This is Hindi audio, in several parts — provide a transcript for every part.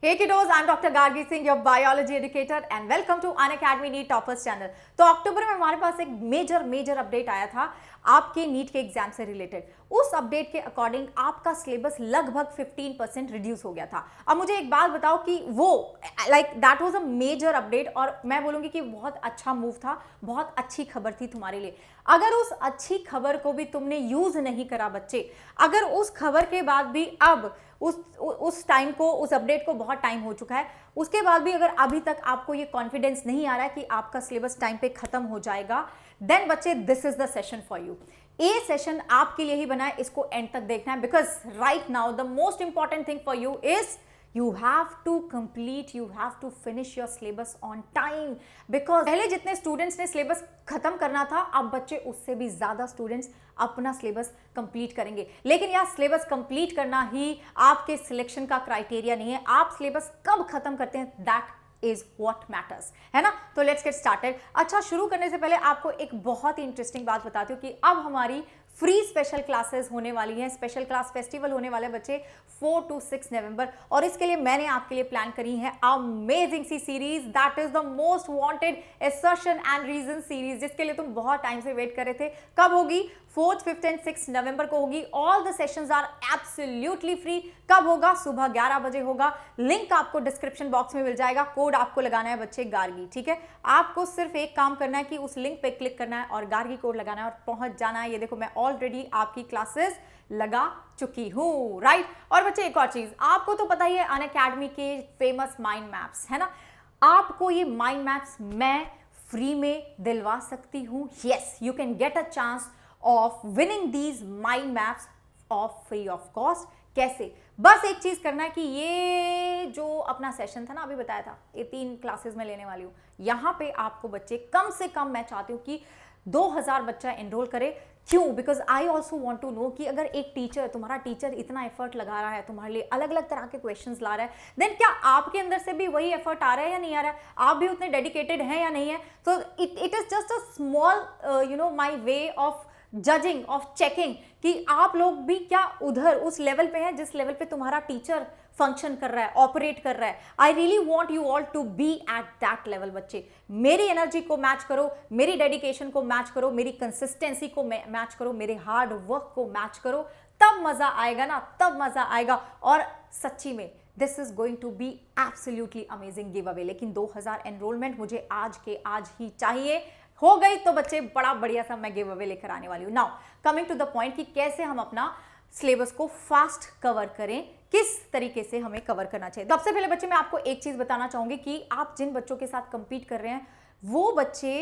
Hey kiddos, I'm Dr. Gargi Singh, your biology educator and welcome to Unacademy NEET Toppers channel. तो अक्टूबर में हमारे पास एक मेजर अपडेट आया था आपके नीट के एग्जाम से रिलेटेड। उस अपडेट के अकॉर्डिंग आपका सिलेबस लगभग 15% रिड्यूस हो गया था। अब मुझे एक बात बताओ कि वो that was a major update और मैं बोलूंगी कि बहुत अच्छा मूव था, बहुत अच्छी खबर थी तुम्हारे लिए। अगर उस अच्छी खबर को भी तुमने यूज नहीं करा बच्चे, अगर उस खबर के बाद भी अब उस टाइम को, उस अपडेट को बहुत टाइम हो चुका है, उसके बाद भी अगर अभी तक आपको ये कॉन्फिडेंस नहीं आ रहा है कि आपका सिलेबस टाइम पे खत्म हो जाएगा, देन बच्चे this is the session for you. ये सेशन आपके लिए ही बना है, इसको एंड तक देखना है because right now the most important thing for you is you have to complete, you have to finish your syllabus on time because पहले जितने स्टूडेंट्स ने सिलेबस खत्म करना था, अब बच्चे उससे भी ज्यादा स्टूडेंट्स अपना सिलेबस कंप्लीट करेंगे। लेकिन यार सिलेबस कंप्लीट करना ही आपके सिलेक्शन का क्राइटेरिया नहीं है, आप सिलेबस कब खत्म करते हैं दैट इज व्हाट मैटर्स, है ना। तो लेट्स गेट स्टार्टेड। अच्छा, शुरू करने से पहले आपको एक बहुत ही इंटरेस्टिंग बात बताती हूँ कि अब हमारी फ्री स्पेशल क्लासेस होने वाली हैं, स्पेशल क्लास फेस्टिवल होने वाले बच्चे 4 to 6 नवंबर, और इसके लिए मैंने आपके लिए प्लान करी है अमेजिंग सी series that is the most wanted assertion and reason series, जिसके लिए तुम बहुत टाइम से वेट कर रहे थे। कब होगी? 4th, 5th एंड 6th नवंबर को होगी। All the sessions are absolutely free. कब होगा? सुबह 11 बजे होगा। लिंक आपको डिस्क्रिप्शन बॉक्स में मिल जाएगा। कोड आपको लगाना है बच्चे गार्गी, ठीक है। आपको सिर्फ एक काम करना है कि उस लिंक पे क्लिक करना है और गार्गी कोड लगाना है और पहुंच जाना है। ये देखो, मैं ऑलरेडी आपकी क्लासेस लगा चुकी हूं, राइट। और बच्चे एक और चीज, आपको तो पता ही है अनअकैडमी के फेमस माइंड मैप्स, है ना। आपको ये माइंड मैप्स मैं फ्री में दिलवा सकती हूं। Yes, you can get a chance of winning these mind maps of free of cost. कैसे? बस एक चीज करना है कि ये जो अपना सेशन था ना, अभी बताया था, ये 3 क्लासेस में लेने वाली हूं। यहां पे आपको बच्चे कम से कम मैं चाहती हूं कि 2000 बच्चा एनरोल करे। क्यों? Because I also want to know कि अगर एक टीचर, तुम्हारा टीचर इतना एफर्ट लगा रहा है, तुम्हारे लिए अलग अलग तरह के क्वेश्चंस ला रहा है, देन क्या आपके अंदर से भी वही एफर्ट आ रहा है या नहीं आ रहा है? आप भी उतने डेडिकेटेड हैं या नहीं है? तो it is just a small my way of judging, of checking कि आप लोग भी क्या उधर उस लेवल पे हैं जिस लेवल पे तुम्हारा टीचर फंक्शन कर रहा है, ऑपरेट कर रहा है। I really want you all to be at that level. बच्चे मेरी एनर्जी को मैच करो, मेरी डेडिकेशन को मैच करो, मेरी कंसिस्टेंसी को मैच करो, मेरे हार्ड वर्क को मैच करो, तब मजा आएगा ना, तब मजा आएगा। और सच्ची में this is going to be absolutely amazing giveaway. लेकिन 2000 एनरोलमेंट मुझे आज के आज ही चाहिए। हो गई तो बच्चे बड़ा बढ़िया सा मैं गिव अवे लेकर आने वाली हूं। Now coming to the point कि कैसे हम अपना सिलेबस को फास्ट कवर करें, किस तरीके से हमें कवर करना चाहिए। तो सबसे पहले बच्चे मैं आपको एक चीज बताना चाहूंगी कि आप जिन बच्चों के साथ कंपीट कर रहे हैं वो बच्चे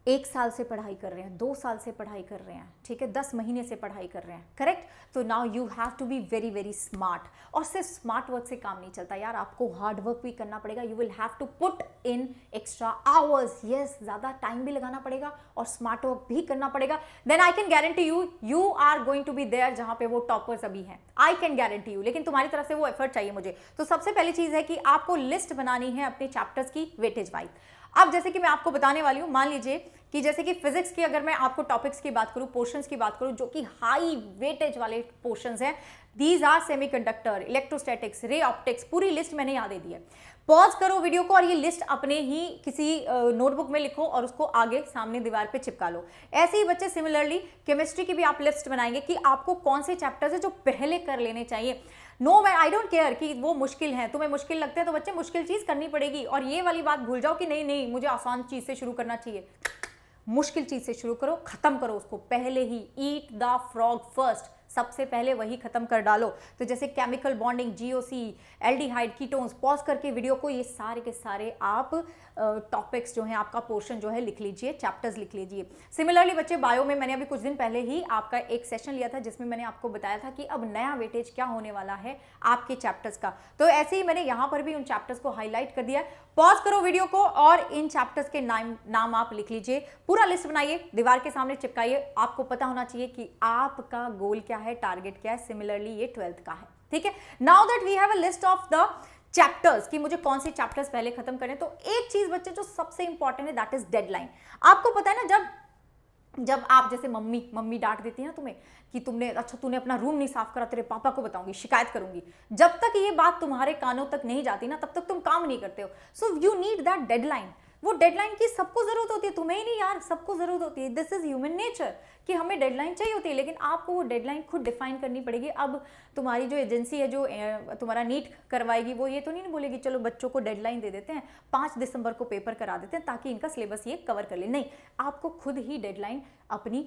1 साल से पढ़ाई कर रहे हैं, 2 साल से पढ़ाई कर रहे हैं, ठीक है, 10 महीने से पढ़ाई कर रहे हैं, करेक्ट। तो now you have to be very very smart. और सिर्फ स्मार्ट वर्क से काम नहीं चलता यार, आपको हार्ड वर्क भी करना पड़ेगा। You will have to put in extra hours, yes, ज्यादा टाइम भी लगाना पड़ेगा और स्मार्ट वर्क भी करना पड़ेगा। Then I can guarantee you, you are going to be there जहां पे वो टॉपर्स अभी हैं। आई कैन गारंटी यू, लेकिन तुम्हारी तरफ से वो एफर्ट चाहिए मुझे। तो सबसे पहली चीज है कि आपको लिस्ट बनानी है अपने चैप्टर्स की वेटेज वाइज। अब जैसे कि मैं आपको बताने वाली हूं, मान लीजिए कि जैसे कि फिजिक्स की अगर मैं आपको टॉपिक्स की बात करूं, पोर्शंस की बात करूं जो कि हाई वेटेज वाले पोर्शंस हैं, these are semiconductor, electrostatics, ray optics, पूरी लिस्ट मैंने यहाँ दे दी है। पॉज करो वीडियो को और ये लिस्ट अपने ही किसी नोटबुक में लिखो और उसको आगे सामने दीवार पे चिपका लो। ऐसे ही बच्चे सिमिलरली केमिस्ट्री की भी आप लिस्ट बनाएंगे कि आपको कौन से चैप्टर्स है जो पहले कर लेने चाहिए। नो मैं आई डोंट केयर कि वो मुश्किल है, तुम्हें मुश्किल लगते हैं तो बच्चे मुश्किल चीज करनी पड़ेगी। और ये वाली बात भूल जाओ कि नहीं नहीं मुझे आसान चीज से शुरू करना चाहिए। मुश्किल चीज से शुरू करो, खत्म करो उसको पहले ही। ईट द फ्रॉग फर्स्ट, सबसे पहले वही खत्म कर डालो। तो जैसे chemical bonding, GOC, aldehyde, ketones, pause करके वीडियो को, ये सारे के सारे आप टॉपिक्स जो हैं, आपका पोर्शन जो है लिख लीजिए, चैप्टर्स लिख लीजिए। सिमिलरली बच्चे बायो में मैंने अभी कुछ दिन पहले ही आपका एक सेशन लिया था जिसमें मैंने आपको बताया था कि अब नया वेटेज क्या होने वाला है आपके चैप्टर्स का। तो ऐसे ही मैंने यहाँ पर भी उन चैप्टर्स को हाईलाइट कर दिया। पॉज करो वीडियो को और इन चैप्टर्स के नाम आप लिख लीजिए, पूरा लिस्ट बनाइए, दीवार के सामने चिपकाइए। आपको पता होना चाहिए कि आपका गोल क्या है, टारगेट क्या है। सिमिलरली ये 12th का है, ठीक है। Now that we have a list of the chapters कि मुझे कौन से चैप्टर्स पहले खत्म करने, तो एक चीज बच्चे जो सबसे इंपॉर्टेंट है दैट इज डेडलाइन। आपको पता है ना, जब जब आप जैसे मम्मी डांट देती है ना तुम्हें कि तूने अपना रूम नहीं साफ करा, तेरे पापा को बताऊंगी, शिकायत करूंगी, जब तक ये बात तुम्हारे कानों तक नहीं जाती ना तब तक तुम काम नहीं करते हो। So you need that deadline. वो डेडलाइन की सबको जरूरत होती है, तुम्हें ही नहीं यार, सबको जरूरत होती है। दिस इज ह्यूमन नेचर कि हमें डेडलाइन चाहिए होती है, लेकिन आपको वो डेडलाइन खुद डिफाइन करनी पड़ेगी। अब तुम्हारी जो एजेंसी है जो तुम्हारा नीट करवाएगी वो ये तो नहीं बोलेगी चलो बच्चों को डेडलाइन दे देते हैं, 5 दिसंबर को पेपर करा देते हैं ताकि इनका सिलेबस ये कवर कर ले। नहीं, आपको खुद ही डेडलाइन अपनी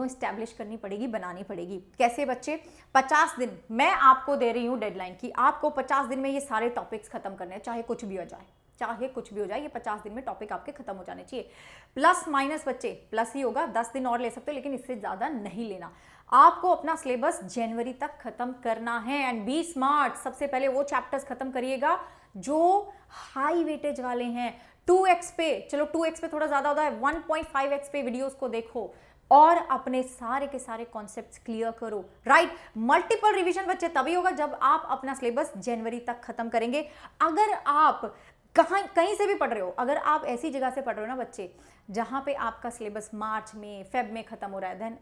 इस्टेब्लिश करनी पड़ेगी, बनानी पड़ेगी। कैसे बच्चे? 50 दिन मैं आपको दे रही हूँ डेडलाइन की, आपको 50 दिन में ये सारे टॉपिक्स खत्म करने हैं, चाहे कुछ भी हो जाए, चाहे कुछ भी हो जाए, ये 50 दिन में टॉपिक आपके खत्म हो जाने चाहिए। प्लस माइनस बच्चे प्लस ही होगा, 10 दिन और ले सकते हो लेकिन इससे ज्यादा नहीं लेना। आपको अपना सिलेबस जनवरी तक खत्म करना है। एंड बी स्मार्ट, सबसे पहले वो चैप्टर्स खत्म करिएगा जो हाई वेटेज वाले हैं। 2x पे, चलो 2x पे थोड़ा ज्यादा होता है, 1.5x पे वीडियोस को देखो और अपने सारे के सारे कॉन्सेप्ट्स क्लियर करो। राइट, मल्टीपल रिवीजन बच्चे तभी होगा जब आप अपना सिलेबस जनवरी तक खत्म करेंगे। अगर आप कहीं से भी पढ़ रहे हो, अगर आप ऐसी जगह से पढ़ रहे हो ना बच्चे जहां पे आपका सिलेबस मार्च में, फेब में खत्म हो रहा है,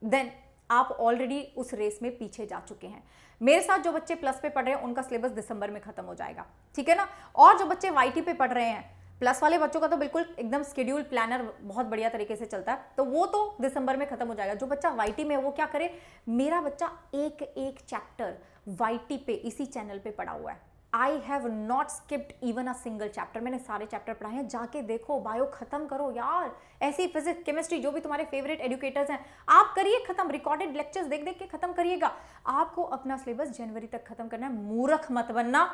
देन आप ऑलरेडी उस रेस में पीछे जा चुके हैं। मेरे साथ जो बच्चे प्लस पे पढ़ रहे हैं उनका सिलेबस दिसंबर में खत्म हो जाएगा, ठीक है ना। और जो बच्चे वाईटी पे पढ़ रहे हैं, प्लस वाले बच्चों का तो बिल्कुल एकदम स्केड्यूल प्लानर बहुत बढ़िया तरीके से चलता है, तो वो तो दिसंबर में खत्म हो जाएगा। जो बच्चा वाईटी में वो क्या करे? मेरा बच्चा एक एक चैप्टर वाईटी पे इसी चैनल पे पढ़ा हुआ है। I have not skipped even a single chapter. मैंने सारे चैप्टर पढ़ाए हैं, जाके देखो, बायो खत्म करो यार, ऐसी फिजिक्स केमिस्ट्री जो भी तुम्हारे फेवरेट एजुकेटर्स हैं आप करिए खत्म, रिकॉर्डेड लेक्चर्स देख देख के खत्म करिएगा। आपको अपना सिलेबस जनवरी तक खत्म करना है, मूर्ख मत बनना।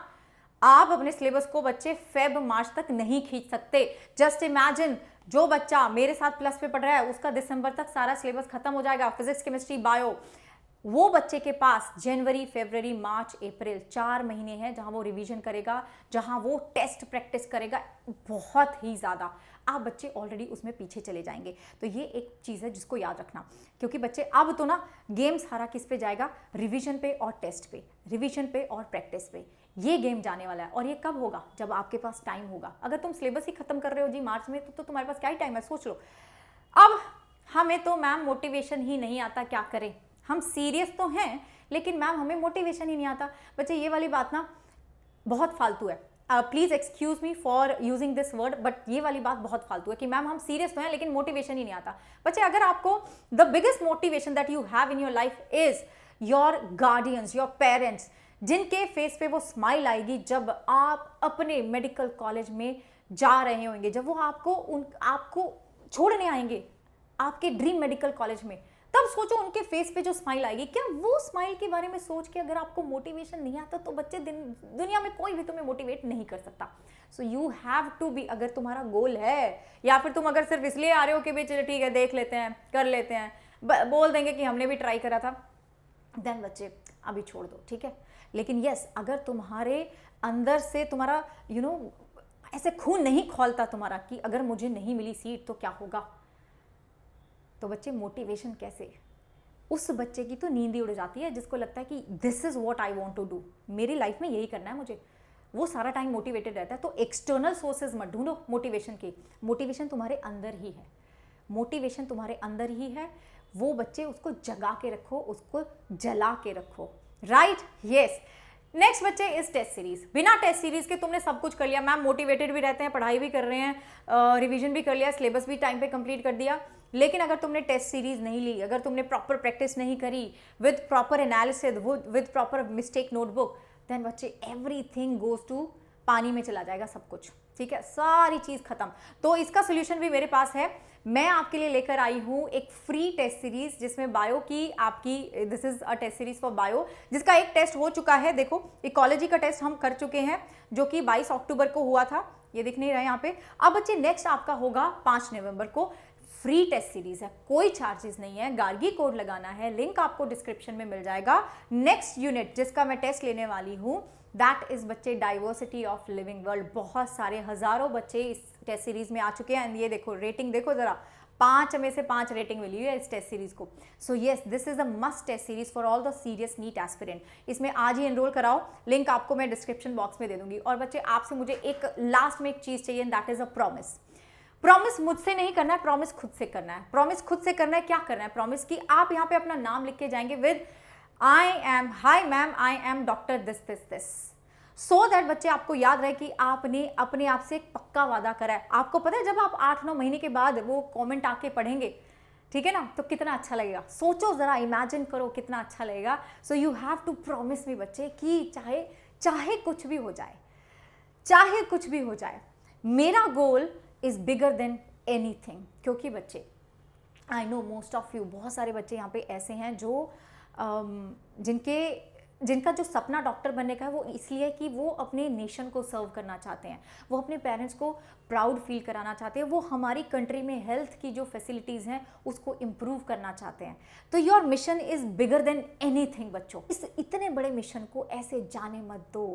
आप अपने सिलेबस को बच्चे फेब मार्च तक नहीं खींच सकते। जस्ट इमेजिन, जो बच्चा मेरे साथ प्लस पे पढ़ रहा है उसका दिसंबर तक सारा सिलेबस खत्म हो जाएगा, फिजिक्स केमिस्ट्री बायो। वो बच्चे के पास जनवरी, फरवरी, मार्च, अप्रैल 4 महीने हैं जहां वो रिवीजन करेगा, जहां वो टेस्ट प्रैक्टिस करेगा बहुत ही ज्यादा। आप बच्चे ऑलरेडी उसमें पीछे चले जाएंगे। तो ये एक चीज़ है जिसको याद रखना, क्योंकि बच्चे अब तो ना गेम सारा किस पे जाएगा? रिवीजन पे और टेस्ट पे, रिवीजन पे और प्रैक्टिस पे, ये गेम जाने वाला है। और ये कब होगा? जब आपके पास टाइम होगा। अगर तुम सिलेबस ही खत्म कर रहे हो जी मार्च में, तो तुम्हारे पास क्या ही टाइम है, सोच लो। अब हमें तो मैम मोटिवेशन ही नहीं आता, क्या करें? हम सीरियस तो हैं लेकिन मैम हमें मोटिवेशन ही नहीं आता। बच्चे ये वाली बात ना बहुत फालतू है, please excuse me for using this word, but ये वाली बात बहुत फालतू है कि मैम हम सीरियस तो हैं लेकिन मोटिवेशन ही नहीं आता। बच्चे, अगर आपको the biggest motivation that you have in your life is your guardians, your parents, जिनके फेस पे वो स्माइल आएगी जब आप अपने मेडिकल कॉलेज में जा रहे होंगे, जब वो आपको छोड़ने आएंगे आपके ड्रीम मेडिकल कॉलेज में, तब सोचो उनके फेस पे जो स्माइल आएगी। क्या वो स्माइल के बारे में सोच के अगर आपको मोटिवेशन नहीं आता तो बच्चे दुनिया में कोई भी तुम्हें मोटिवेट नहीं कर सकता। So you have to be, अगर तुम्हारा गोल है, या फिर तुम अगर सिर्फ इसलिए आ रहे हो कि भाई चलो ठीक है देख लेते हैं, कर लेते हैं, बोल देंगे कि हमने भी ट्राई करा था, देन बच्चे अभी छोड़ दो, ठीक है। लेकिन यस, अगर तुम्हारे अंदर से तुम्हारा ऐसे खून नहीं खौलता तुम्हारा कि अगर मुझे नहीं मिली सीट तो क्या होगा, तो बच्चे मोटिवेशन कैसे? उस बच्चे की तो नींद ही उड़ जाती है जिसको लगता है कि this is what I want to do, मेरी लाइफ में यही करना है मुझे। वो सारा टाइम मोटिवेटेड रहता है। तो एक्सटर्नल सोर्सेज मत ढूंढो मोटिवेशन की, मोटिवेशन तुम्हारे अंदर ही है, मोटिवेशन तुम्हारे अंदर ही है। वो बच्चे उसको जगा के रखो, उसको जला के रखो। Right, yes. नेक्स्ट बच्चे इस टेस्ट सीरीज, बिना टेस्ट सीरीज के तुमने सब कुछ कर लिया, मैम मोटिवेटेड भी रहते हैं, पढ़ाई भी कर रहे हैं, रिवीजन भी कर लिया, सिलेबस भी टाइम पे कंप्लीट कर दिया, लेकिन अगर तुमने टेस्ट सीरीज नहीं ली, अगर तुमने प्रॉपर प्रैक्टिस नहीं करी with proper analysis, with proper mistake notebook, then बच्चे एवरीथिंग गोज टू पानी में चला जाएगा सब कुछ, ठीक है, सारी चीज खत्म। तो इसका सोल्यूशन भी मेरे पास है। मैं आपके लिए लेकर आई हूं एक फ्री टेस्ट सीरीज जिसमें बायो की आपकी, this is a test series for bio, जिसका एक टेस्ट हो चुका है। देखो, इकोलॉजी का टेस्ट हम कर चुके हैं जो कि 22 अक्टूबर को हुआ था, ये दिख नहीं रहा है यहाँ पे। अब बच्चे नेक्स्ट आपका होगा 5 नवंबर को। फ्री टेस्ट सीरीज है, कोई चार्जेस नहीं है, गार्गी कोड लगाना है, लिंक आपको डिस्क्रिप्शन में मिल जाएगा। नेक्स्ट यूनिट जिसका मैं टेस्ट लेने वाली हूं दैट इज बच्चे डाइवर्सिटी ऑफ लिविंग वर्ल्ड। बहुत सारे हजारों बच्चे इस टेस्ट सीरीज में आ चुके हैं। ये देखो रेटिंग, देखो जरा, 5 में से 5 रेटिंग मिली है इस टेस्ट सीरीज को। So yes, this is a must test series for all the serious NEET aspirant. इसमें आज ही एनरोल कराओ, लिंक आपको मैं डिस्क्रिप्शन बॉक्स में दे दूंगी। और बच्चे, आपसे मुझे एक लास्ट में एक चीज चाहिए, that is a promise. Promise मुझसे नहीं करना है, प्रॉमिस खुद से करना है। प्रॉमिस खुद से करना है, क्या करना है प्रॉमिस की, आप यहाँ पे अपना नाम लिख के जाएंगे with I am, high ma'am I am doctor this this this, so that बच्चे आपको याद रहे कि आपने अपने आप से एक पक्का वादा करा है। आपको पता है जब आप 8-9 महीने के बाद वो कमेंट आके पढ़ेंगे, ठीक है ना, तो कितना अच्छा लगेगा। सोचो जरा, इमेजिन करो कितना अच्छा लगेगा। So you have to promise me बच्चे कि चाहे कुछ भी हो जाए, चाहे कुछ भी हो जाए, मेरा goal is bigger than anything. क्योंकि बच्चे, I know most of you, बहुत सारे बच्चे यहाँ पे ऐसे हैं जो जिनका जो सपना डॉक्टर बनने का है वो इसलिए कि वो अपने नेशन को सर्व करना चाहते हैं, वो अपने पेरेंट्स को प्राउड फील कराना चाहते हैं, वो हमारी कंट्री में हेल्थ की जो फैसिलिटीज़ हैं उसको इम्प्रूव करना चाहते हैं। तो your mission is bigger than anything बच्चों। इस इतने बड़े मिशन को ऐसे जाने मत दो,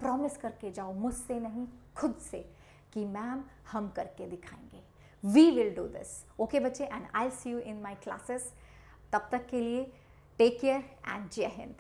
प्रॉमिस करके जाओ मुझसे नहीं खुद से कि मैम हम करके दिखाएंगे, we will do this. Okay बच्चे, and I see you in my classes. तब तक के लिए टेक केयर एंड जय हिंद।